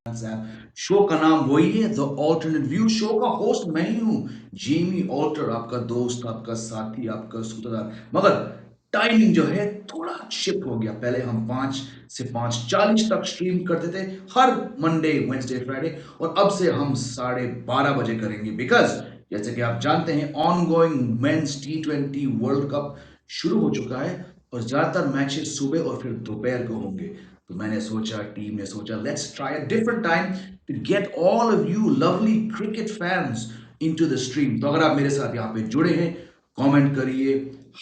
App show का नाम वही है द ऑल्टरनेट व्यू। शो का होस्ट मैं ही हूं, जेमी ऑल्टर, आपका दोस्त, आपका साथी, आपका सूत्रधार। मगर टाइमिंग जो है थोड़ा शिफ्ट हो गया। पहले हम 5 से 5:40 तक स्ट्रीम करते थे हर मंडे वेंसडे फ्राइडे, और अब से हम 12:30 बजे करेंगे। बिकॉज जैसे कि आप जानते हैं, ongoing men's T20 world cup शुरू हो चुका है, और ज्यादातर मैचेस सुबह और फिर दोपहर को होंगे। तो मैंने सोचा, टीम ने सोचा, let's try a different time to get all of you lovely cricket fans into the stream. तो अगर आप मेरे साथ यहाँ पे जुड़े हैं, कमेंट करिए,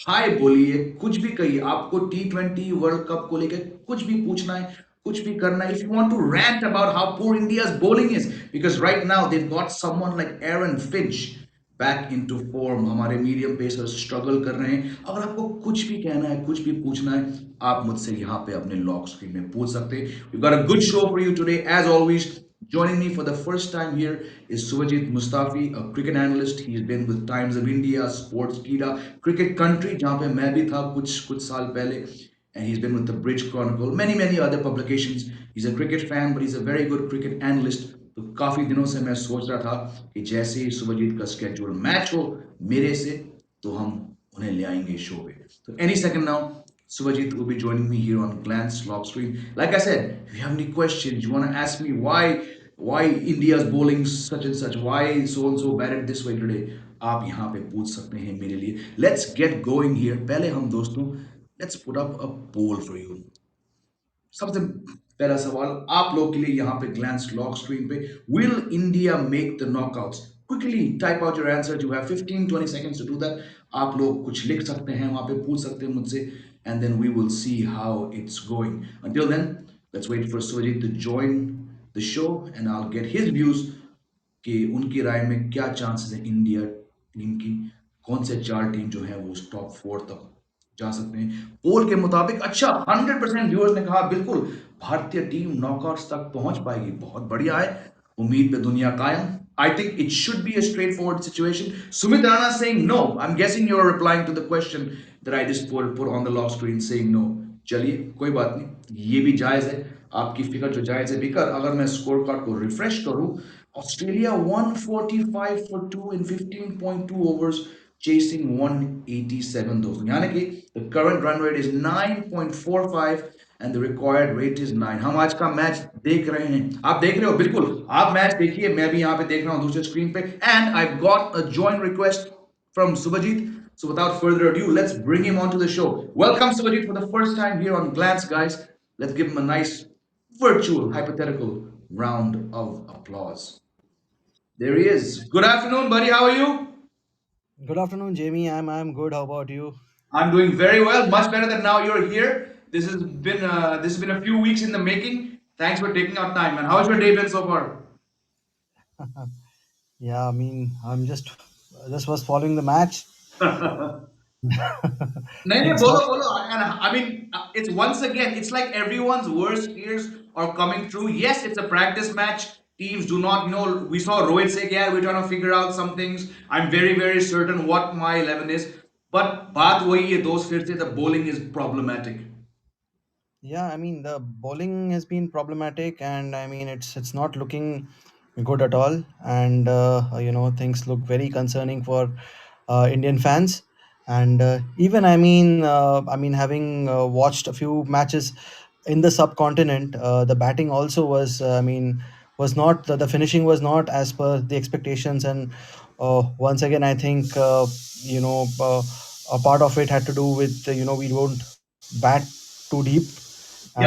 हाय बोलिए, कुछ भी कहिए। आपको T20 वर्ल्ड कप को लेकर कुछ भी पूछना है, कुछ भी करना है, if you want to rant about how poor India's bowling is, because right now they've got someone like Aaron Finch back into form. हमारे मीडियम पेसर स्ट्रगल कर रहे हैं। अगर आपको कुछ भी कहना है, कुछ भी पूछना है, आप मुझसे यहाँ पे अपने लॉक स्क्रीन में पूछ सकते हैं। We've got a good show for you today, as always. Joining me for the first time here is Suvajit Mustafi, a cricket analyst. He's been with Times of India, Sportskeeda, Cricket Country, जहाँ पे मैं भी था कुछ कुछ साल पहले, and he's been with the Bridge Chronicle, many other publications. He's a cricket fan, but he's a very good cricket analyst. तो काफी दिनों से मैं सोच रहा था कि जैसे ही सुभजीत का स्केड्यूल मैच हो मेरे से, तो हम उन्हें ले आएंगे शो पे। तो any second now, Suvajit will be joining me here on Glance Lock Screen. Like I said, if you have any questions, you want to ask me why India's bowling such and such, why so and so batted this way today, आप यहाँ पे पूछ सकते हैं मेरे लिए। Let's get going here. पहले हम दोस्तों, let's put up a poll for you. सबसे पहला सवाल आप लोग के लिए यहाँ पे ग्लैंस लॉक स्क्रीन पे, will India make the knockouts? Quickly type out your answer. You have 15-20 seconds to do that. आप लोग कुछ लिख सकते हैं, वहां पे पूछ सकते हैं मुझसे, and then we will see how it's going. Until then, let's wait for Surjit to join the show and I will get his views कि उनकी राय में क्या चांसेस है इंडिया टीम की, कौन से चार टीम जो है वो टॉप 4 तक जा सकते हैं पोल के मुताबिक। अच्छा, 100% व्यूअर्स ने कहा बिल्कुल भारतीय टीम नॉकआउट्स तक पहुंच पाएगी। बहुत बढ़िया है, उम्मीद पे दुनिया कायम। I think it should be a straightforward situation. Sumit Rana saying no. I'm guessing you're replying to the question that I just put on the lock screen saying no. चलिए, कोई बात नहीं, ये भी जायज है, आपकी फिक्र जो जायज है। बिकर अगर मैं स्कोर कार्ड को रिफ्रेश करूं, Australia 145 for 2 in 15.2 overs, chasing 187 दोस्तों। यानी कि the current run rate is 9.45 and the required rate is 9। हम आज का मैच देख रहे हैं, आप देख रहे हो, बिल्कुल आप मैच देखिए, मैं भी यहाँ पे देख रहा हूँ दूसरे स्क्रीन पे। And I've got a joint request from Subhajit. So without further ado, let's bring him onto the show. Welcome Subhajit for the first time here on Glance, guys. Let's give him a nice virtual hypothetical round of applause. There he is. Good afternoon, buddy. How are you? Good afternoon, Jamie. I'm good. How about you? I'm doing very well, much better than now you're here. This has been a few weeks in the making. Thanks for taking out time, man. How's your day been so far? Yeah, I mean, I'm just was following the match. नहीं नहीं, It's बोलो not. बोलो। And I mean, it's once again, it's like everyone's worst fears are coming true. Yes, it's a practice match. Teams do not know. We saw Rohit say, yeah, we're trying to figure out some things. I'm very certain what my 11 is. But बात वही है दोस्त, फिर से the bowling is problematic. Yeah, I mean the bowling has been problematic, and I mean it's not looking good at all, and things look very concerning for Indian fans, and even I mean having watched a few matches in the subcontinent, the batting also was was not the finishing was not as per the expectations, and once again I think a part of it had to do with we don't bat too deep,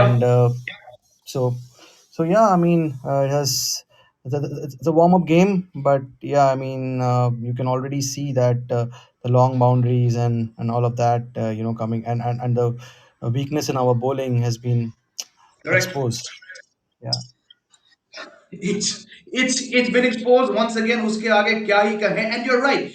and Yep. so yeah, I mean it has it's a warm up game, but yeah, I mean you can already see that the long boundaries and all of that coming, and the weakness in our bowling has been Correct. exposed. Yeah. It's been exposed once again. उसके आगे क्या ही कहें? And you're right.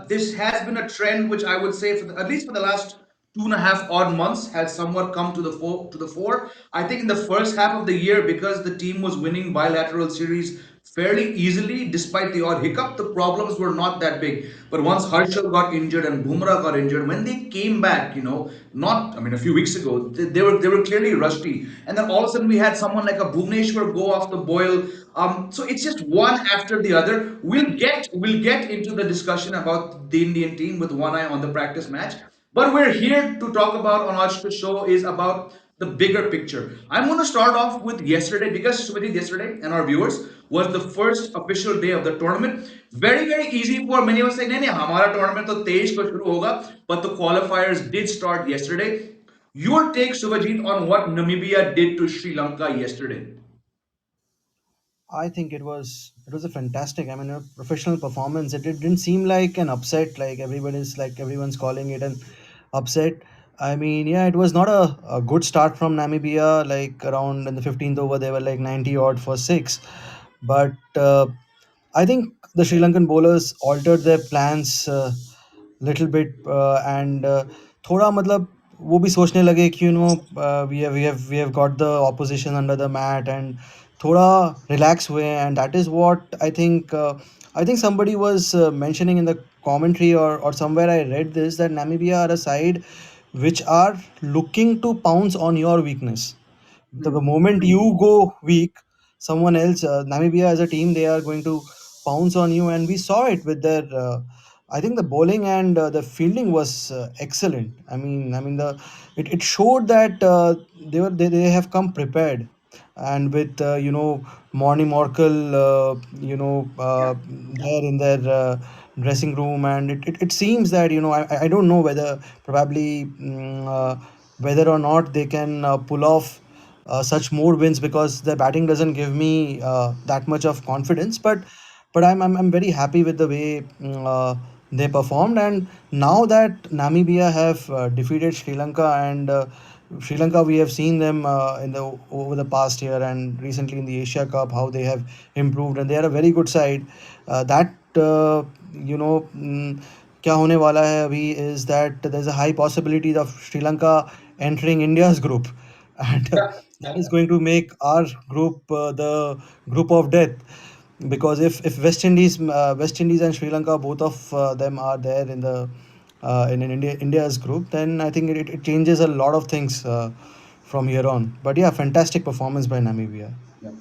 This has been a trend which I would say, at least for the last 2.5 odd months, has somewhat come to the fore. I think in the first half of the year, because the team was winning bilateral series fairly easily despite the odd hiccup. The problems were not that big. But once Harshal got injured and Bumrah got injured, when they came back, not, I mean, a few weeks ago, they were clearly rusty. And then all of a sudden we had someone like a Bhuvneshwar go off the boil. So it's just one after the other. We'll get into the discussion about the Indian team with one eye on the practice match. But we're here to talk about on our show is about the bigger picture. I'm going to start off with yesterday because Suvajit, yesterday and our viewers was the first official day of the tournament. Very very easy for many of us saying, "नहीं नहीं हमारा tournament तो 23 को शुरू होगा," but the qualifiers did start yesterday. Your take, Suvajit, on what Namibia did to Sri Lanka yesterday? I think it was a fantastic. I mean, a professional performance. It didn't seem like an upset, everyone's calling it an upset. I mean, yeah, it was not a good start from Namibia. Like around in the 15th over, they were like 90 odd for six, but I think the Sri Lankan bowlers altered their plans little bit and थोड़ा मतलब वो भी सोचने लगे कि we have got the opposition under the mat and थोड़ा relax हुए, and that is what I think somebody was mentioning in the commentary, or somewhere I read this, that Namibia are a side which are looking to pounce on your weakness. The moment you go weak, someone else, Namibia as a team, they are going to pounce on you, and we saw it with their. I think the bowling and the fielding was excellent. I mean it showed that they have come prepared, and with Morny Morkel, there in their dressing room, and it seems that I don't know whether probably whether or not they can pull off such more wins, because the batting doesn't give me that much of confidence. But I'm very happy with the way they performed. And now that Namibia have defeated Sri Lanka, and Sri Lanka, we have seen them in the over the past year and recently in the Asia Cup, how they have improved, and they are a very good side. That you know mm, क्या होने वाला है अभी is that there's a high possibility of Sri Lanka entering India's group, and that is going to make our group the group of death. Because if West Indies and Sri Lanka, both of them are there in the India's group, then I think it changes a lot of things from here on. But yeah, fantastic performance by Namibia. Yeah.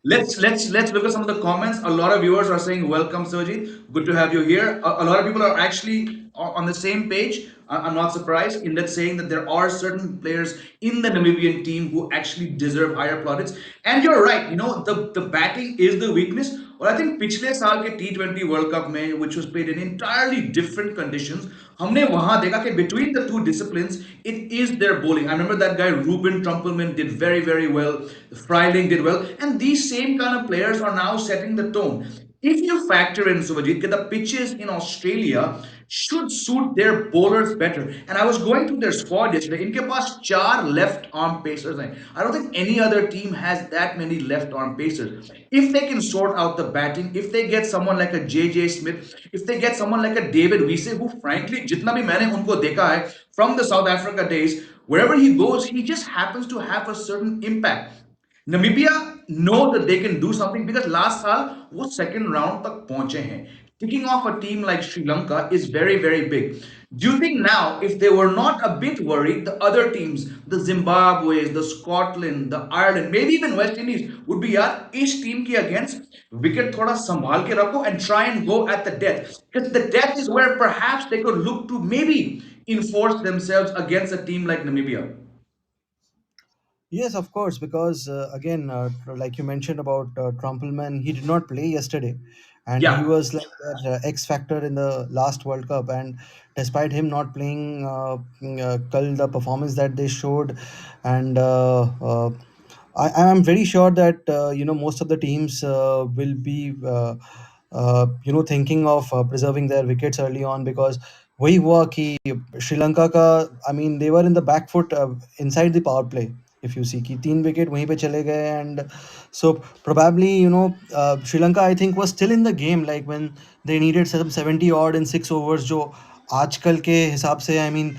Let's look at some of the comments. A lot of viewers are saying, "Welcome, Sergi. Good to have you here." A lot of people are actually on the same page. I'm not surprised in that, saying that there are certain players in the Namibian team who actually deserve higher plaudits. And you're right. The batting is the weakness. और I think पिछले साल के T20 World Cup में, which was played in entirely different conditions, हमने वहां देखा कि between the two disciplines, it is their bowling. I remember that guy Ruben Trumpelman did very very well. Freiling did well, and these same kind of players are now setting the tone. If you factor in, Subhajit, that the pitches in Australia should suit their bowlers better. And I was going through their squad yesterday. इनके पास चार left arm pacers हैं. I don't think any other team has that many left arm pacers. If they can sort out the batting, if they get someone like a JJ Smith, if they get someone like a David Wiese, who frankly जितना भी मैंने उनको देखा है from the South Africa days, wherever he goes, he just happens to have a certain impact. Namibia know that they can do something because last साल वो second round तक पहुंचे हैं. Kicking off a team like Sri Lanka is very very big. Do you think now, if they were not a bit worried, the other teams, the Zimbabwe's, the Scotland, the Ireland, maybe even West Indies, would be यार इस team के against wicket थोड़ा संभाल के रखो and try and go at the death, because the death is where perhaps they could look to maybe enforce themselves against a team like Namibia. Yes, of course, because again, like you mentioned about Trumpelman, he did not play yesterday, and he Yeah. was like that X factor in the last World Cup. And despite him not playing, Kal, the performance that they showed, and I am very sure that most of the teams will be thinking of preserving their wickets early on, because वही हुआ कि श्रीलंका का, I mean, they were in the back foot inside the power play. If you see कि 3 wicket वहीं पे चले गए, and so probably Sri Lanka, I think, was still in the game, like when they needed some 70 odd in 6 overs, जो आजकल के हिसाब से, I mean,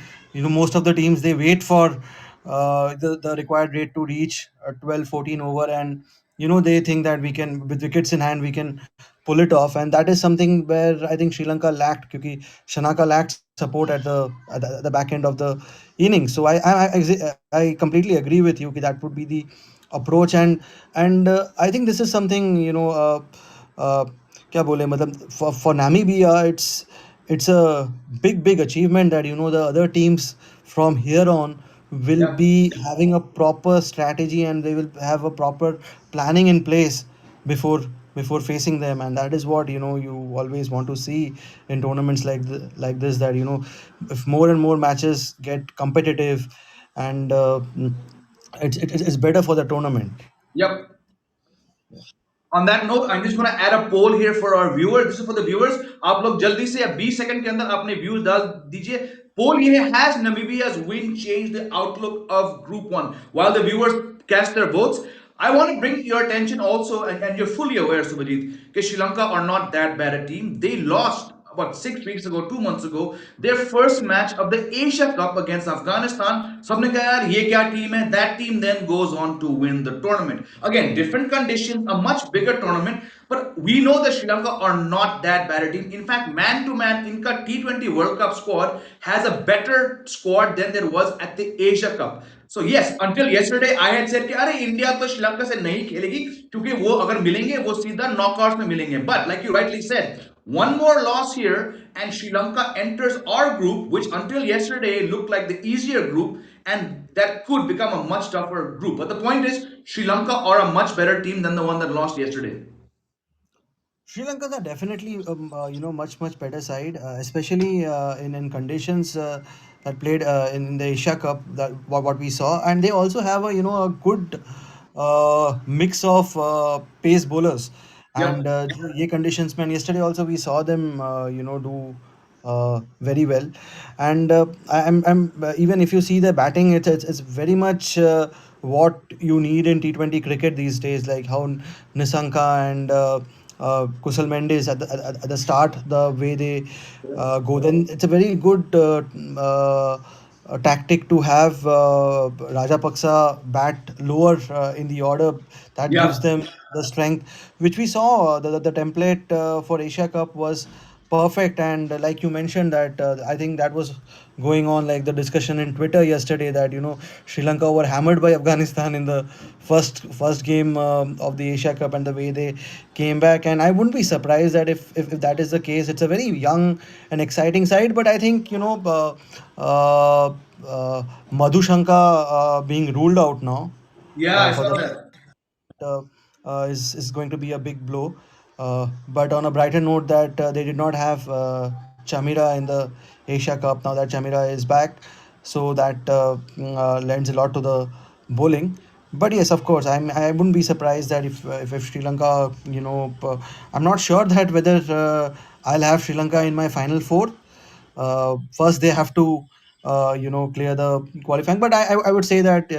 most of the teams, they wait for the required rate to reach 12 14 over, and they think that we can, with wickets in hand, we can pull it off, and that is something where I think Sri Lanka lacked, because Shanaka lacked support at the back end of the innings. So I completely agree with you, that would be the approach. And I think this is something, uh, क्या बोले मतलब, for Namibia, it's a big achievement that, the other teams from here on will Yep. be having a proper strategy, and they will have a proper planning in place before before facing them. And that is what, you always want to see in tournaments like this, that, if more and more matches get competitive, and it's better for the tournament. Yep. On that note, I'm just going to add a poll here for our viewers. This is for the viewers. आप लोग जल्दी से या 20 second के अंदर अपने views डाल दीजिए. पोल ये है, has Namibia's win changed the outlook of Group 1? While the viewers cast their votes, I want to bring your attention also, and you're fully aware, Subhajit, that Sri Lanka are not that bad a team. They lost about 6 weeks ago, 2 months ago, their first match of the Asia Cup against Afghanistan. सबने कहा यार ये क्या team है? That team then goes on to win the tournament. Again, different conditions, a much bigger tournament, but we know that Sri Lanka are not that bad a team. In fact, man to man, इनका T20 World Cup squad has a better squad than there was at the Asia Cup. So yes, until yesterday I had said कि अरे India तो श्रीलंका से नहीं खेलेगी, क्योंकि वो अगर मिलेंगे वो सीधा नॉकआउट में मिलेंगे. But like you rightly said, one more loss here and Sri Lanka enters our group, which until yesterday looked like the easier group, and that could become a much tougher group. But the point is, Sri Lanka are a much better team than the one that lost yesterday. Sri Lanka are definitely, much better side, especially in conditions that played in the Asia Cup, that what we saw, and they also have a good mix of pace bowlers, Yep. and ये conditions, man. Yesterday also we saw them do very well, and I'm even if you see the batting, it's very much what you need in T20 cricket these days, like how Nisanka and Kusal Mendes at the start, the way they go, then it's a very good tactic to have Rajapaksa bat lower in the order. That gives Yeah. them the strength, which we saw. The template for Asia Cup was perfect, and like you mentioned, that I think that was going on, like the discussion in Twitter yesterday, that Sri Lanka were hammered by Afghanistan in the first game of the Asia Cup, and the way they came back. And I wouldn't be surprised that if that is the case. It's a very young and exciting side, but I think Madhu Shankar being ruled out now Yeah, I for saw the that. uh, is going to be a big blow. But on a brighter note, that they did not have Chamira in the Asia Cup. Now that Chamira is back, so that lends a lot to the bowling. But yes, of course, I wouldn't be surprised that if Sri Lanka, I'm not sure that whether I'll have Sri Lanka in my final four. First they have to clear the qualifying, but I would say that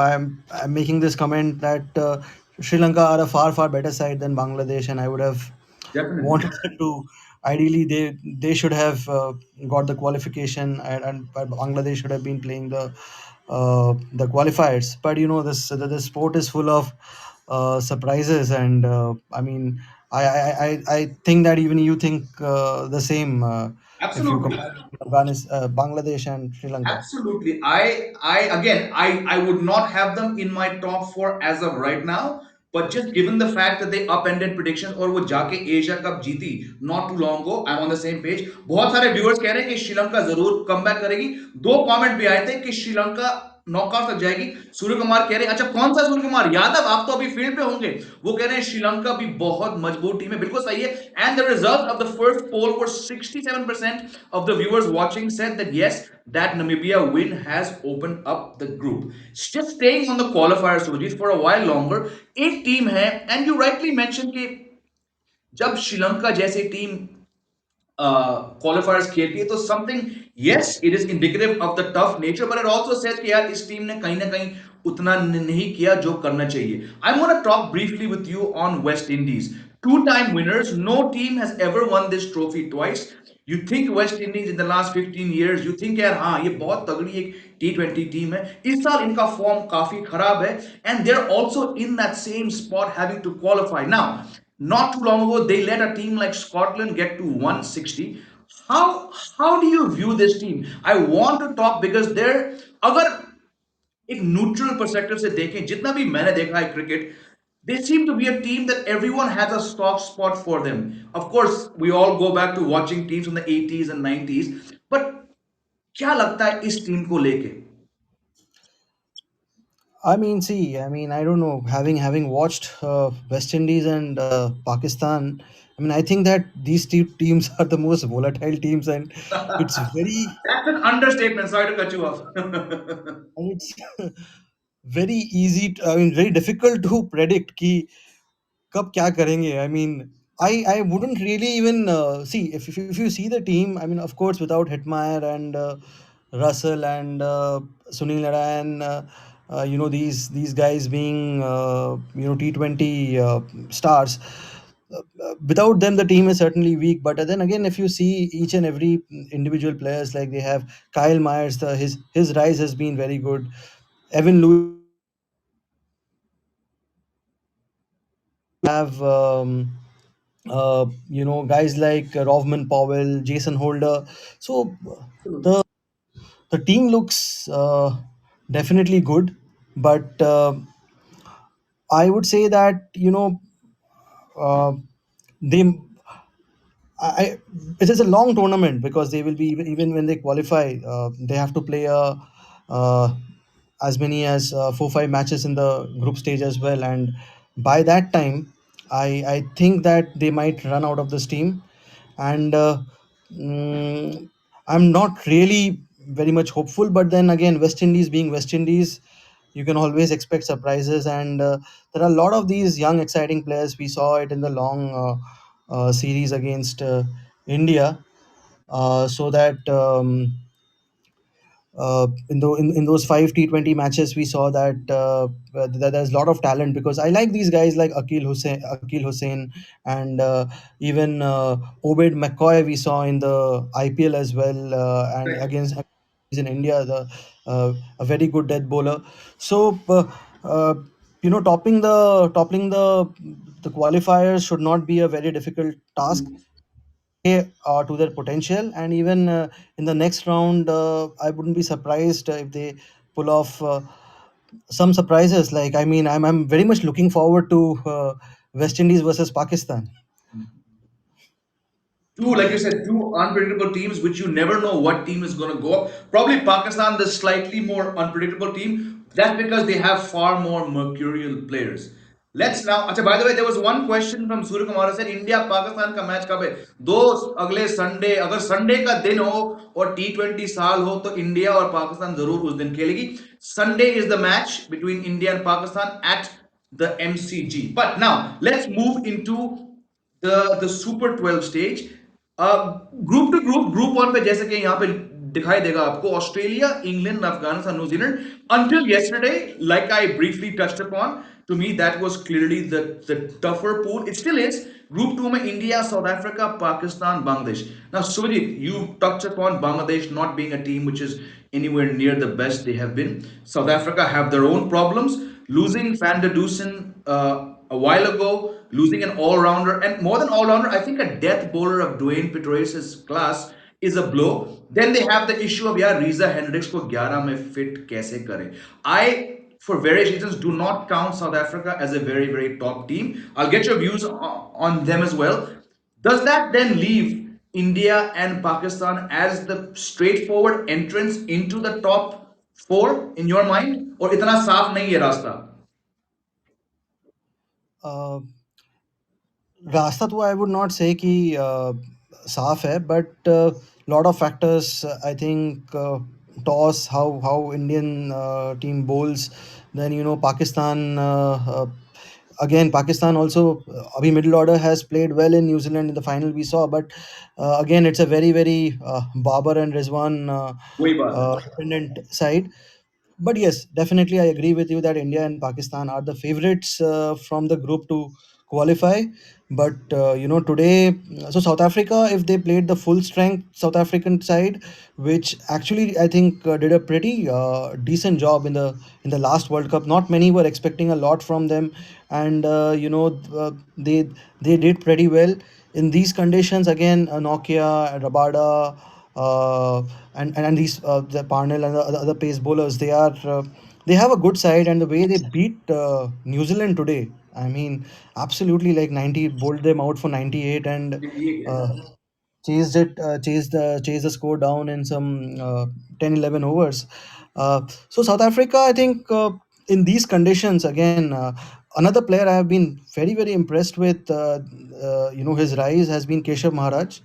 I'm making this comment that Sri Lanka are a far better side than Bangladesh, and I would have Definitely. wanted them to, ideally they should have got the qualification, and but Bangladesh should have been playing the qualifiers. But the sport is full of surprises, and I mean, I think that even you think the same, if you Absolutely. compare Bangladesh and Sri Lanka. Absolutely. I again, I would not have them in my top four as of right now. But just given the fact that they upended predictions और वो जाके Asia cup जीती not too long ago, I'm on the same page. बहुत सारे viewers कह रहे हैं कि श्रीलंका जरूर कम बैक करेगी. दो कमेंट भी आए थे कि श्रीलंका नॉकआउट तक जाएगी. सूर्य कुमार कह रहे हैं, अच्छा कौन सा सूर्य कुमार यादव, आप तो अभी फील्ड पे होंगे. वो कह रहे हैं श्रीलंका भी बहुत मजबूत टीम है. बिल्कुल सही है. And the result of the first poll was 67% of the viewers watching said that yes, that Namibia win has opened up the group. Just staying on the qualifiers, Sujit, for a while longer. एक team है, and you rightly mentioned कि जब श्रीलंका जैसी team क्वालिफायर्स खेलती है तो something, yes it is indicative of the tough nature, but it also says कि यार इस टीम ने कहीं ना कहीं उतना नहीं किया जो करना चाहिए. I am gonna talk briefly with you on West Indies. Two-time winners, no team has ever won this trophy twice. You think West Indies in the last 15 years, you think यार हाँ ये बहुत तगड़ी एक T20 टीम है. इस साल इनका फॉर्म काफी खराब है, and they're also in that same spot having to qualify. Now, not too long ago they let a team like Scotland get to 160. How do you view this team? I want to talk because they're, अगर एक neutral perspective से देखें, जितना भी मैंने देखा है cricket, they seem to be a team that everyone has a soft spot for them. Of course, we all go back to watching teams from the 80s and 90s, but क्या लगता है इस टीम को लेके? I mean, see, I mean, I don't know. Having watched West Indies and Pakistan, I mean, I think that these two teams are the most volatile teams, and it's very, That's an understatement. Sorry to cut you off. and it's very easy. I mean, very difficult to predict. Ki कब क्या करेंगे? I mean, I wouldn't really even see if you see the team. I mean, of course, without Hitmyer and Russell and Sunil Narayan, these guys being T20 stars. Without them, the team is certainly weak. But then again, if you see each and every individual players, like they have Kyle Myers, his rise has been very good. Evan Lewis have guys like Rovman Powell, Jason Holder. So the the team looks definitely good, but I would say that uh, they I it is a long tournament because they will be even when they qualify, they have to play uh, as many as 4 5 matches in the group stage as well, and by that time, I think that they might run out of this team, and mm, I'm not really very much hopeful. But then again, West Indies being West Indies, you can always expect surprises, and there are a lot of these young exciting players. We saw it in the long series against India, so that in those five T20 matches, we saw that there's a lot of talent, because I like these guys like Akil Hussain, and even Obed McCoy we saw in the IPL as well, and Correct. against in India, a very good death bowler. So uh, topping the qualifiers should not be a very difficult task to their potential, and even in the next round, I wouldn't be surprised if they pull off some surprises. Like, I mean, I'm very much looking forward to West Indies versus Pakistan. Two, like you said, two unpredictable teams, which you never know what team is going to go up. Probably Pakistan, the slightly more unpredictable team. That's because they have far more mercurial players. Let's now. अच्छा, by the way, there was one question from Surya Kumar said India Pakistan का match कब है? दोस्त अगले Sunday, अगर Sunday का दिन हो और T20 साल हो तो इंडिया और पाकिस्तान जरूर उस दिन खेलेगी. Sunday is the match between India and Pakistan at the MCG. But now let's move into the Super 12 stage. Group two group one पे जैसे कि यहाँ पे दिखाई देगा आपको ऑस्ट्रेलिया इंग्लैंड अफगानिस्तान न्यूजीलैंड until yesterday, like I briefly touched upon, to me that was clearly the tougher pool. It still is. Group 2 में India, South Africa, Pakistan, Bangladesh. Now Suvajit, you touched upon Bangladesh not being a team which is anywhere near the best they have been. South Africa have their own problems, losing Van der Dusen a while ago, losing an all-rounder, and more than all-rounder, I think a death bowler of Dwayne Petrois' class is a blow. Then they have the issue of यार Reeza Henriques को 11 में fit कैसे करें. I, for various reasons, do not count South Africa as a very very top team. I'll get your views on them as well. Does that then leave India and Pakistan as the straightforward entrance into the top four in your mind, or इतना साफ नहीं है रास्ता? uh, रास्ता तो I would not से कि साफ है, but lot of factors, I think, toss, how Indian team bowls, then Pakistan, again Pakistan also, abhi middle order has played well in New Zealand in the final we saw, but again it's a very very Babar and Rizwan वही बात है. dependent side. But yes, definitely I agree with you that India and Pakistan are the favorites from the group to qualify. But today, so South Africa, if they played the full strength South African side, which actually I think did a pretty decent job in the last World Cup. Not many were expecting a lot from them, and they did pretty well in these conditions. Again, Nokia, Rabada, uh, and these the Parnell and the other pace bowlers, they have a good side, and the way they beat New Zealand today, I mean, absolutely, like 90, bowled them out for 98, and uh, chased the score down in some 10-11 overs. So South Africa, I think, in these conditions, again, another player I have been very impressed with, his rise has been Keshav Maharaj.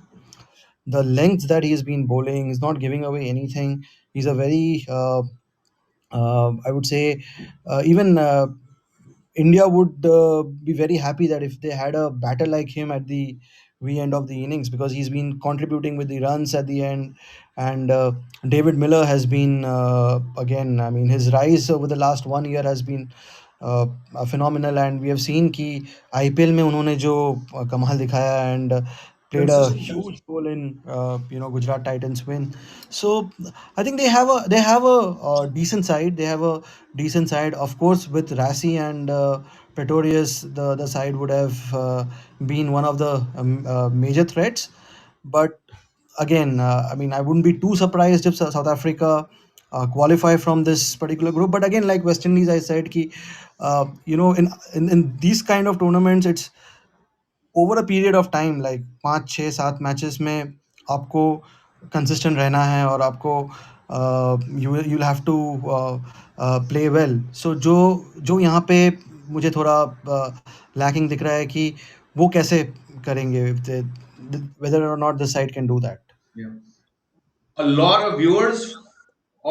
The length that he's been bowling is not giving away anything. He's a very I would say, even India would be very happy that if they had a batter like him at the end of the innings, because he's been contributing with the runs at the end. And David Miller has been, again, I mean, his rise over the last 1 year has been phenomenal, and we have seen कि IPL में उन्होंने जो कमाल दिखाया, and played a Consistent. huge role in Gujarat Titans win. So I think they have a decent side. They have a decent side. Of course, with Rassi and Pretorius, the side would have been one of the major threats. But again, I mean, I wouldn't be too surprised if South Africa qualify from this particular group. But again, like West Indies, I said, ki, in these kind of tournaments, it's over a period of time, like 5 6 7 matches में आपको consistent रहना है, और आपको you you have to play well. So जो जो यहाँ पे मुझे थोड़ा लैकिंग दिख रहा है कि वो कैसे करेंगे, वेदर और not this side can do that. Yeah. A lot of viewers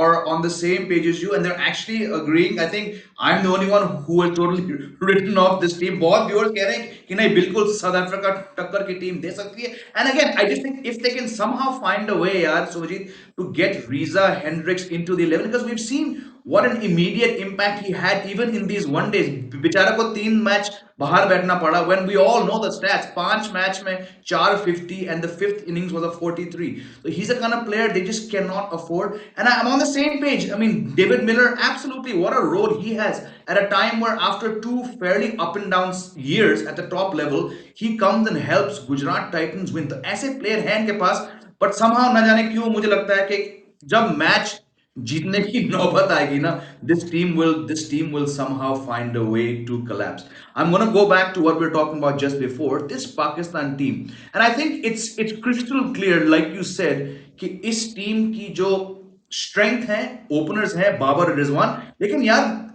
are on the same page as you, and they're actually agreeing. I think I'm the only one who has totally written off this team. बहुत viewers कह रहे हैं कि नहीं बिल्कुल south Africa टक्कर की team दे सकती है. And again, I just think if they can somehow find a way, यार Suvajit, to get Riza Hendricks into the 11, because we've seen what an immediate impact he had even in these one days. बेचारा को 3 match बाहर बैठना पड़ा. When we all know the stats, 5 match में 450, and the fifth innings was a 43. So he's a kind of player they just cannot afford. And I'm on the same page. I mean, David Miller, absolutely, what a role he has at a time where after two fairly up and down years at the top level, he comes and helps Gujarat Titans win. तो ऐसे player हैं इनके पास, but somehow ना जाने क्यों मुझे लगता है कि जब मैच जीतने की नौबत आएगी ना, this team will somehow find a way to collapse. I'm going to go back to what we were talking about just before, this Pakistan team. And I think it's crystal clear, like you said, कि इस team की जो strength है, openers है बाबर रिजवान, लेकिन यार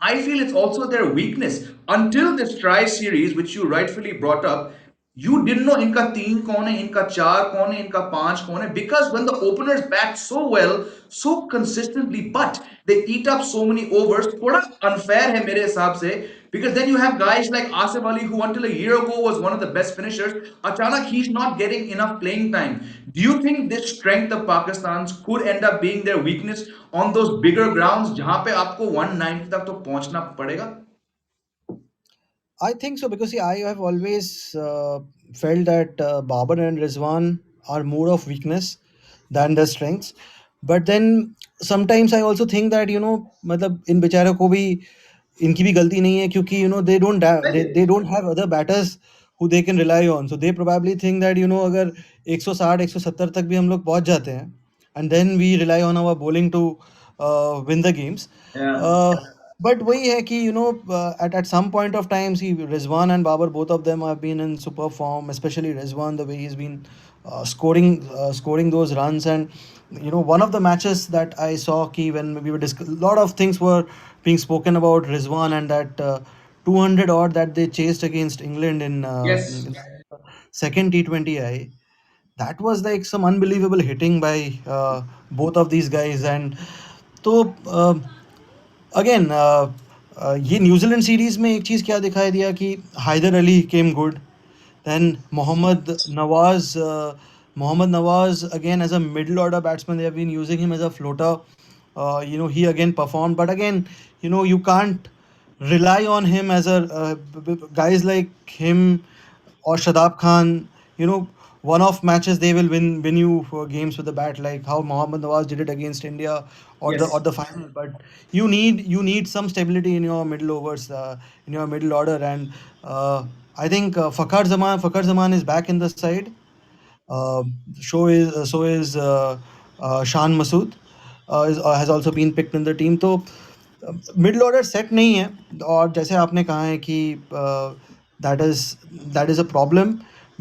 I feel it's also their weakness. Until this try series, which you rightfully brought up, you didn't know inka teen kaun hai, inka char kaun hai, inka panch kaun hai, because when the openers bat so well, so consistently, but they eat up so many overs, thoda unfair hai mere hisab se, because then you have guys like Asif Ali, who until a year ago was one of the best finishers. Achanak, he's not getting enough playing time. Do you think this strength of Pakistan's could end up being their weakness on those bigger grounds जहां पे आपको 190 तक तो पहुंचना पड़ेगा? I think so, because see, I have always felt that Babar and Rizwan are more of weakness than their strengths. But then sometimes I also think that मतलब इन बेचारों को भी इनकी भी गलती नहीं है, क्योंकि they don't have other batters who they can rely on. So they probably think that अगर 160 170 तक भी हम लोग पहुंच जाते हैं, and then we rely on our bowling to win the games. Yeah. Uh, but वही है कि at some point of time, see, Rizwan and Babar, both of them have been in super form, especially Rizwan, the way he's been scoring those runs. And one of the matches that I saw, ki when we were a lot of things were being spoken about Rizwan, and that 200 odd that they chased against England Yes. in second T20I. That was like some unbelievable hitting by both of these guys. And तो again ये New Zealand series में एक चीज़ क्या दिखाई दिया कि Haider Ali came good, then Mohammad Nawaz again as a middle order batsman. They have been using him as a floater. He again performed, but again, you can't. rely on him as a guys like him or Shadab Khan. You know, one-off matches they will win you for games with the bat, like how Mohammad Nawaz did it against India or Yes, the final. But you need some stability in your middle overs, in your middle order, and I think Fakhar Zaman is back in the side. uh, so is Shan Masood has also been picked in the team. तो middle order set नहीं है, और जैसे आपने कहा है कि that is that is a problem.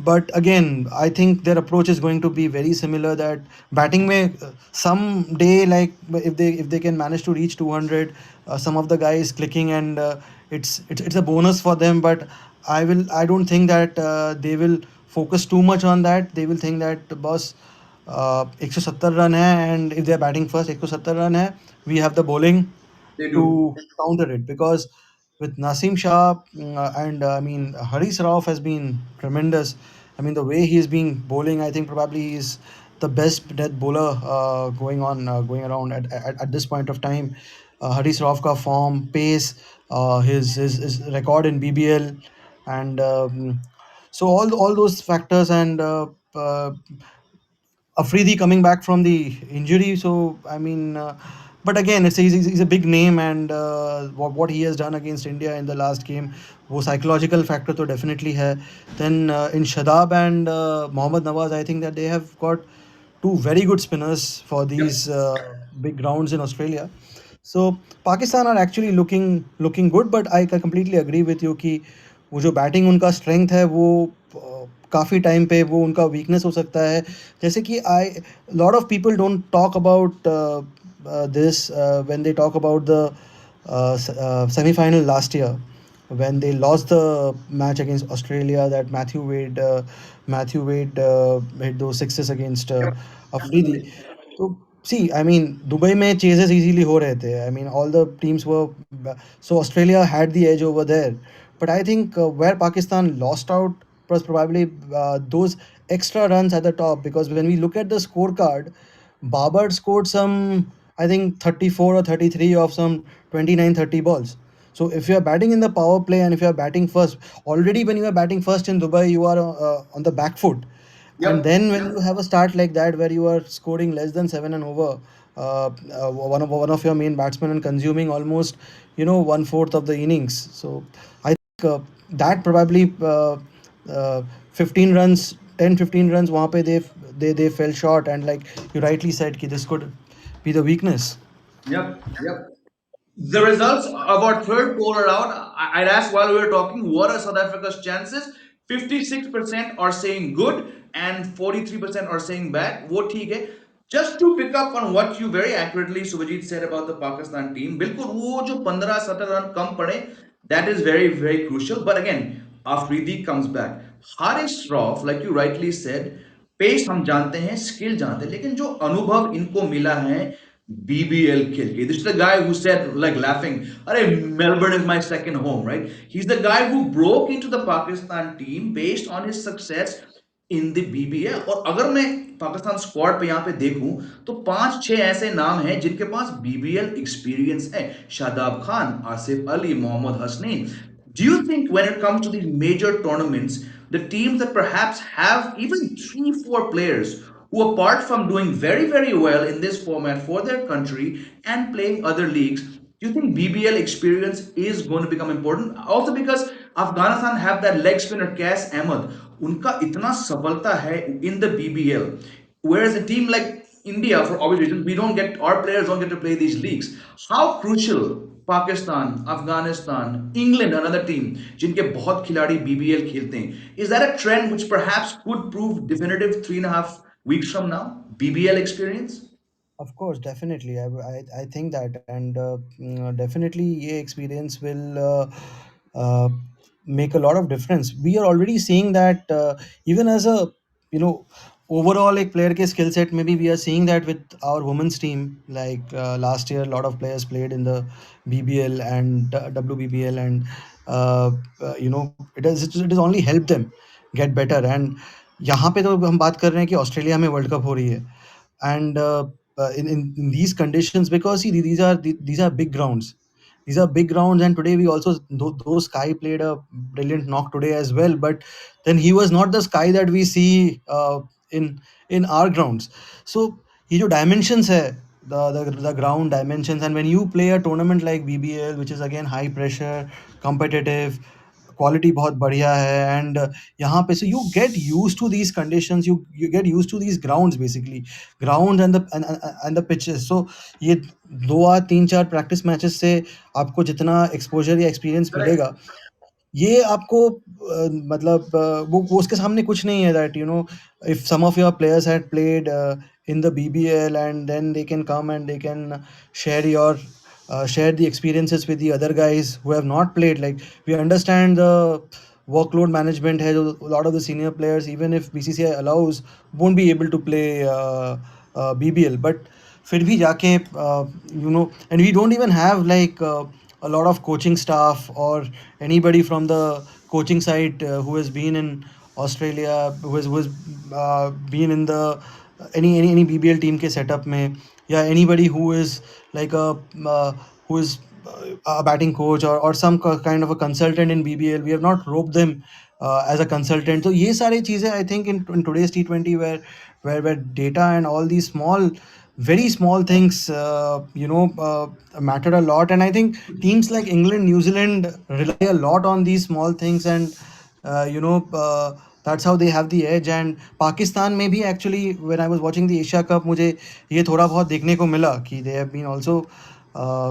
But again I think their approach is going to be very similar, that batting में some day like if they can manage to reach 200, some of the guys clicking, and it's a bonus for them. But I don't think that they will focus too much on that. They will think that boss 170 run है, and if they are batting first 170 run है, we have the bowling they do. to counter it. Because with Nasim Shah, and I mean Haris Rauf has been tremendous. I mean the way he's been bowling, I think probably he's the best death bowler going around at this point of time. Haris Rauf ka form, pace, his record in BBL, and so all those factors, and Afridi coming back from the injury. So I mean, but again, he's a big name, and what he has done against India in the last game, वो psychological factor तो definitely है. Then in Shadab and Mohammad Nawaz, I think that they have got two very good spinners for Yep. these big grounds in Australia. So Pakistan are actually looking good, but I completely agree with you कि वो जो batting उनका strength है वो काफ़ी time पे वो उनका वीकनेस हो सकता है. जैसे कि I lot of people don't talk about this when they talk about the semi-final last year, when they lost the match against Australia, that Matthew Wade hit those sixes against Afridi. So see, I mean Dubai में chases easily हो रहे थे. I mean all the teams were, so Australia had the edge over there. But I think where Pakistan lost out was probably those extra runs at the top, because when we look at the scorecard, Babar scored some, I think 34 or 33 of some 29-30 balls. So if you are batting in the power play, and if you are batting first, already when you are batting first in Dubai, you are on the back foot. And Yep. then when you have a start like that where you are scoring less than 7 and over, one of your main batsmen, and consuming almost one-fourth of the innings. So I think that probably 15 runs, 10-15 runs, वहाँ पे they fell short, and like you rightly said, कि this could be the weakness. Yep. Yep. The results of our third poll round, I'd asked while we were talking, what are South Africa's chances? 56% are saying good and 43% are saying bad. वो ठीक है. Just to pick up on what you very accurately, Suvajit, said about the Pakistan team, बिल्कुल वो जो 15-17 run कम पड़े, that is very, very crucial. But again, Afridi comes back. Haris Rauf, like you rightly said, pace हम जानते हैं, skill जानते हैं, लेकिन जो अनुभव इनको मिला है बीबीएल खेल के, this is the guy who said like laughing, अरे Melbourne is my second home, right? He is the guy who broke into the Pakistan team based on his success in the BBL. और अगर मैं Pakistan squad पे यहाँ पे देखूं तो पांच छह ऐसे नाम हैं जिनके पास बीबीएल एक्सपीरियंस है. Shadab Khan, Asif Ali, Mohammad Hasnain. Do you think when it comes to these major tournaments, the teams that perhaps have even three, four players who, apart from doing very, very well in this format for their country and playing other leagues, do you think BBL experience is going to become important? Also, because Afghanistan have that leg spinner Cas Ahmed, उनका इतना सफलता है in the BBL, whereas a team like India, for obvious reasons, we don't get our players don't get to play these leagues. How crucial Pakistan, Afghanistan, England, another team, जिनके बहुत खिलाड़ी BBL खेलते हैं, is that a trend which perhaps could prove definitive 3.5 weeks from now? BBL experience? Of course, definitely. I think that, and definitely, ये experience will make a lot of difference. We are already seeing that, even as a you know overall एक player के skill set, maybe we are seeing that with our women's team. Like last year, a lot of players played in the BBL and WBBL, and it has only helped them get better. And यहाँ पे तो हम बात कर रहे हैं कि Australia में वर्ल्ड कप हो रही है, and in these conditions, because see these are big grounds, these are big grounds. And today we also, though Sky played a brilliant knock today as well, but then he was not the Sky that we see in in our grounds. So ये जो dimensions है, the ground dimensions, and when you play a tournament like BBL, which is again high pressure, competitive, quality बहुत बढ़िया है, and यहाँ पे, so you get used to these conditions, you get used to these grounds basically, grounds and the pitches. So ये 2 3 4 practice matches से आपको जितना exposure या एक्सपीरियंस Correct. मिलेगा, ये आपको मतलब वो उसके सामने कुछ नहीं है, that if some of your players had played in the BBL, and then they can come and they can share the experiences with the other guys who have not played. Like, we understand the workload management है, जो a lot of the senior players, even if BCCI allows, won't be able to play BBL, but फिर भी जाके and we don't even have like a lot of coaching staff or anybody from the coaching side who has been in Australia, who has been in the any BBL team के setup में, या anybody who is like who is a batting coach or some kind of a consultant in BBL. We have not roped them as a consultant. So ये सारी चीज़ें, I think, in today's T20, where data and all these very small things matter a lot. And I think teams like England, New Zealand rely a lot on these small things, and that's how they have the edge. And Pakistan में भी, actually, when I was watching the Asia Cup, मुझे ये थोड़ा बहुत देखने को मिला कि they have been also,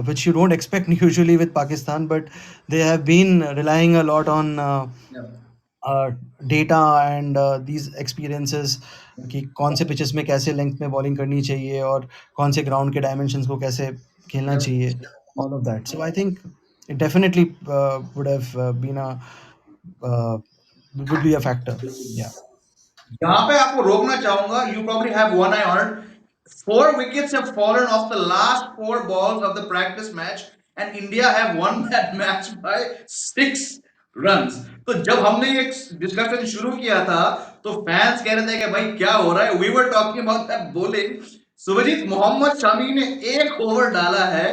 which you don't expect usually with Pakistan, but they have been relying a lot on Yeah. uh, data and these experiences, कि कौन से पिचेस में कैसे लेंथ में बॉलिंग करनी चाहिए, और कौन से ग्राउंड के डायमेंशंस को कैसे खेलना Yep. चाहिए, all of that. So I think it definitely would have been a uh, would be a factor. Yeah. यहाँ पे आपको रोकना चाहूंगा. You probably have one eye on it. 4 wickets have fallen off the last 4 balls of the practice match, and India have won that match by 6 runs. तो जब हमने ये discussion शुरू किया था, तो फैंस कह रहे थे कि भाई क्या हो रहा है. We were talking about that bowling. Subhajit, Mohammed Shami ने एक ओवर डाला है,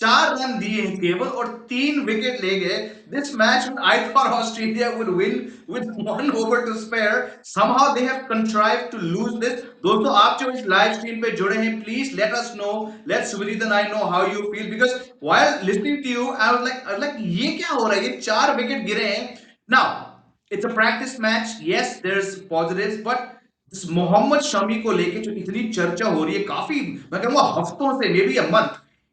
4 रन दिए हैं केवल, और 3 विकेट ले गए. This match I thought Australia would win with 1 over to spare. somehow they have contrived to lose this. दोस्तों, आप जो इस लाइव स्ट्रीम पे जुड़े हैं, please let us know, let Subrit and I know how you feel, because while listening to you I was like ये क्या हो रहा है, ये 4 विकेट गिरे हैं. Now it's a practice match, yes there's positives, but Mohammed Shami को लेके जो इतनी चर्चा हो रही है, काफी, मैं कहूंगा हफ्तों से, may be a month,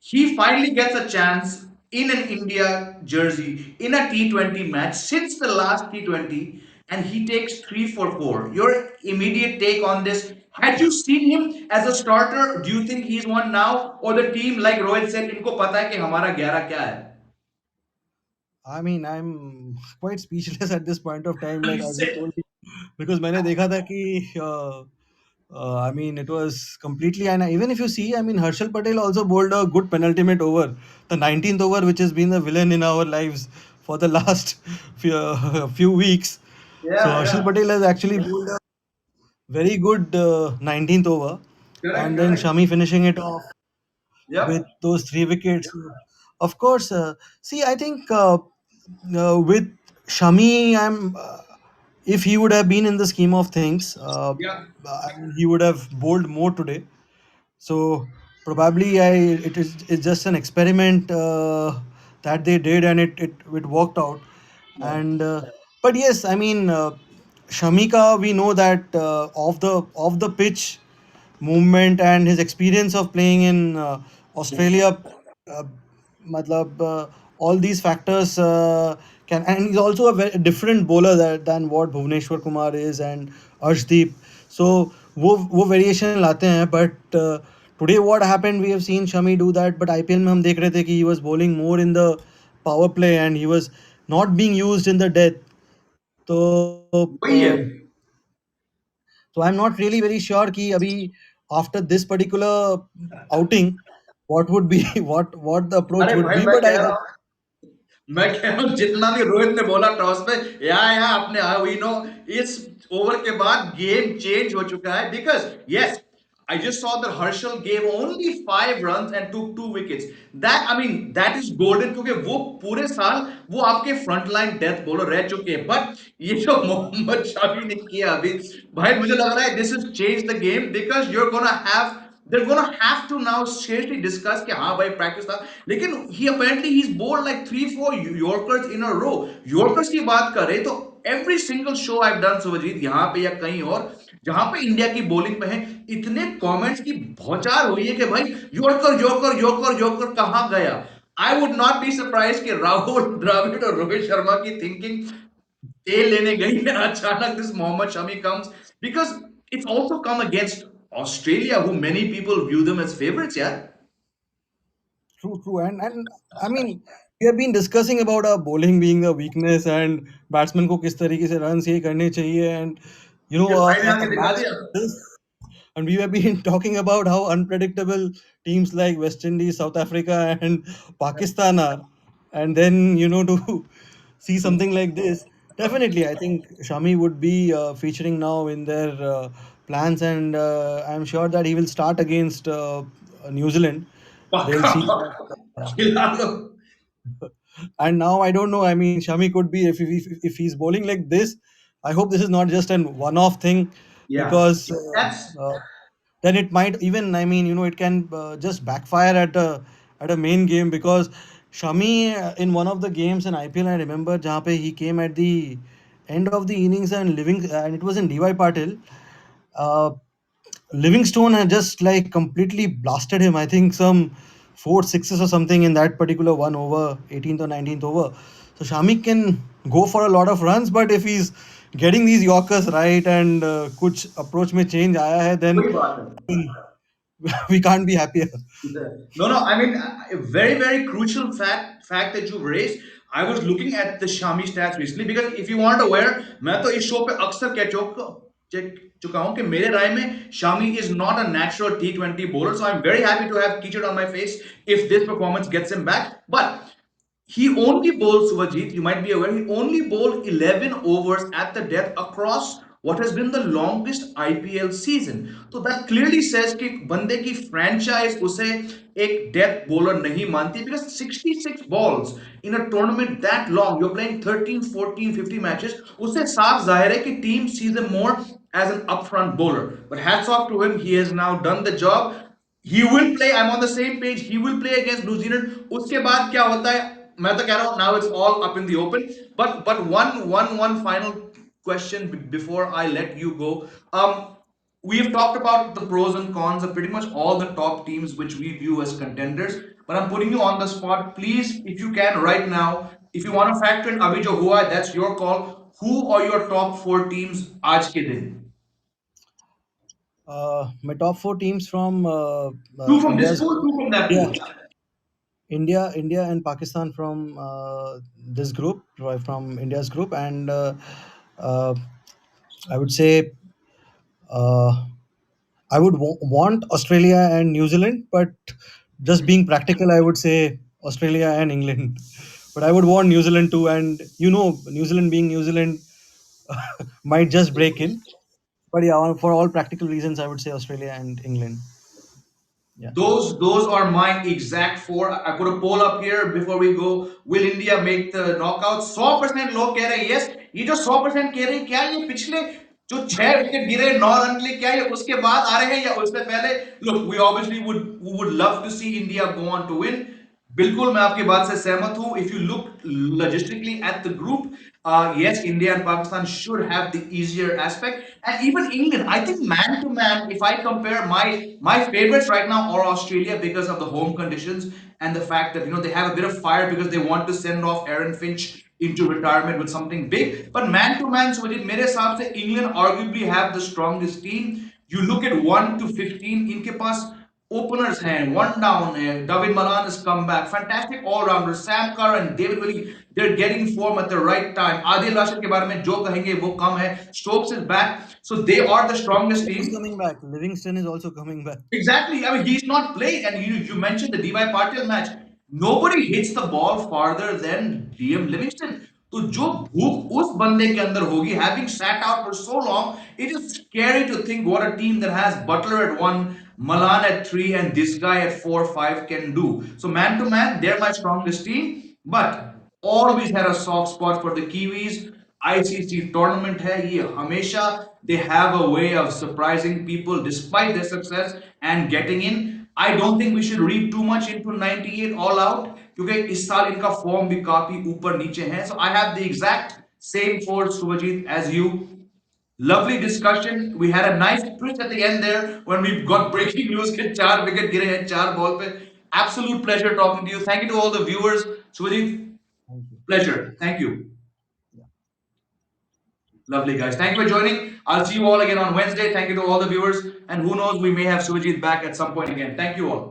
he finally gets a chance in an India jersey in a T20 match since the last T20, and he takes 3 for 4. Your immediate take on this? Had you seen him as a starter? Do you think he's one now, or the team, like Rohit said, इनको पता है कि हमारा 11 क्या है? I mean, I'm quite speechless at this point of time, like as you Sit. told me, because मैंने देखा था कि I mean, it was completely, and even if you see, I mean, Harshal Patel also bowled a good penultimate over, the 19th over, which has been the villain in our lives for the last few weeks. So Yeah, Harshal yeah. Patel has actually bowled a very good 19th over, Correct, and then correct. Shami finishing it off with Yep. those 3 wickets. Of course, see, I think with Shami, if he would have been in the scheme of things, Yeah. I mean, he would have bowled more today. So probably it's just an experiment that they did, and it worked out. Yeah. And but yes, I mean, Shamika, we know that off the pitch movement and his experience of playing in Australia, uh, matlab, all these factors can, and he's also a very different bowler than what Bhuvneshwar Kumar is and Arshdeep. So वो variation लाते हैं, but today what happened, we have seen Shami do that, but IPL में हम देख रहे थे कि he was bowling more in the power play and he was not being used in the death. तो वही है. so I'm not really very sure कि अभी after this particular outing what would be what the approach अरे would भाई, be, मैं but कह रहा हूँ, मैं कह रहा हूँ जितना भी रोहित ने बोला टॉस में, या अपने वी नो, इस ओवर के बाद गेम चेंज हो चुका है, because yes, I just saw that Harshal gave only 5 runs and took 2 wickets. That I mean that is golden क्योंकि वो पूरे साल वो आपके फ्रंट लाइन डेथ बॉलर रह चुके हैं. बट ये जो मोहम्मद शामी ने किया अभी, भाई मुझे लग रहा है this is change the game because you're gonna have they're gonna have to now seriously discuss कि हाँ भाई practice था. लेकिन he apparently he's bowled like 3 4 Yorkers in a row. Yorkers की बात करें तो every single show I've done Subhajit यहाँ पे या कहीं और जहां पे इंडिया की बॉलिंग पे है, इतने कमेंट्स की भौचार हुई है कि भाई यॉर्कर यॉर्कर यॉर्कर यॉर्कर कहां गया. I would not be surprise कि राहुल द्रविड़ और रोहित शर्मा की थिंकिंग तेल लेने गई है अचानक this Mohammed Shami comes because it's also come against Australia who many people view them as favourites यार. True, true, and I mean, we have been discussing about our bowling being the weakness and batsmen को किस तरीके से runs ये करने चाहिए, and ये भाई ने a आगे दिखा match दिया. like this, and we have been talking about how unpredictable teams like West Indies, South Africa, and Pakistan are, and then to see something like this. Definitely, I think Shami would be featuring now in their plans, and I'm sure that he will start against New Zealand. They'll पक्का see पक्का that. खिला लो. And now I don't know. I mean, Shami could be if he's bowling like this. I hope this is not just an one-off thing, Yeah, because that's then it might even. I mean, it can just backfire at a main game, because Shami in one of the games in IPL, I remember, जहाँ पे he came at the end of the innings and and it was in DY Patil. Uh, Livingstone had just like completely blasted him. I think some four sixes or something in that particular one over, 18th or 19th over. So Shami can go for a lot of runs, but if he's getting these Yorkers right and कुछ approach में change आया है, then वही बात है. we can't be happier. No, no. I mean, a very, very crucial fact that you've raised. I was looking at the Shami stats recently because if you weren't aware, मैं तो इस show पे अक्सर कह चुका हूं कि मेरे राय में Shami is not a natural T20 bowler. So I'm very happy to have featured on my face if this performance gets him back. But he only bowled Suvajit, you might be aware, he only bowled 11 overs at the death across what has been the longest IPL season. So that clearly says कि बंदे की franchise उसे एक death bowler नहीं मानती because 66 balls in a tournament that long, you're playing 13, 14, 50 matches, उससे साफ जाहिर है कि team sees him more as an upfront bowler. But hats off to him, he has now done the job. He will play, I'm on the same page, he will play against New Zealand. उसके बाद क्या होता है मैं तो कह रहा हूं now it's all up in the open. But one final question before I let you go. We've talked about the pros and cons of pretty much all the top teams which we view as contenders, but I'm putting you on the spot. Please, if you can right now, if you want to factor in abhi jo hua hai, that's your call. Who are your top 4 teams aaj ke din? My top four teams from Two from this India's pool, two from that yeah, pool. India, and Pakistan from this group, right, from India's group, and uh, I would say uh, I would want Australia and New Zealand, but just being practical, I would say Australia and England. But I would want New Zealand too, and New Zealand being New Zealand might just break in. But yeah, for all practical reasons, I would say Australia and England. Yeah. Those are my exact four. I put a poll up here before we go. Will India make the knockout? 100% लोग कह रहे हैं yes. ये जो 100% कह रहे हैं क्या ये पिछले जो 6 विकेट गिरे 9 रन के लिए क्या ये उसके बाद आ रहे हैं या उससे पहले? Look, we obviously would love to see India go on to win. बिल्कुल मैं आपकी बात से सहमत हूं. If you look logistically at the group, yes, India and Pakistan should have the easier aspect, and even England. I think man to man, if I compare my favorites right now are Australia because of the home conditions and the fact that they have a bit of fire because they want to send off Aaron Finch into retirement with something big. But man to man, so मेरे हिसाब से England arguably have the strongest team. You look at 1 to 15, इनके पास openers हैं, one down है, David Malan is come back, fantastic all-rounder, Sam Curran, David Willey, they are getting form at the right time. Adil Rashid के बारे में जो कहेंगे वो कम है. Stokes is back, so they are the strongest Who's team. coming back? Livingston is also coming back. Exactly. I mean, he's not playing, and you mentioned the DY Patil match. Nobody hits the ball farther than DM Livingston. तो जो भूख उस बंदे के अंदर होगी, having sat out for so long, it is scary to think what a team that has Butler at one, Malan at three, and this guy at 4, 5 can do. So man to man, they're my strongest team, but always had a soft spot for the Kiwis. ICC tournament hai ye hamesha they have a way of surprising people despite their success and getting in. I don't think we should read too much into 98 all out क्योंकि इस साल इनका form भी काफी ऊपर नीचे है. So I have the exact same for Suvajit as you. Lovely discussion. We had a nice twist at the end there when we got breaking news के 4 विकेट गिरे हैं 4 बॉल पे. Absolute pleasure talking to you. Thank you to all the viewers. Suvajit, Thank you. pleasure. Thank you. Yeah. Lovely, guys. Thank you for joining. I'll see you all again on Wednesday. Thank you to all the viewers. And who knows, we may have Suvajit back at some point again. Thank you all.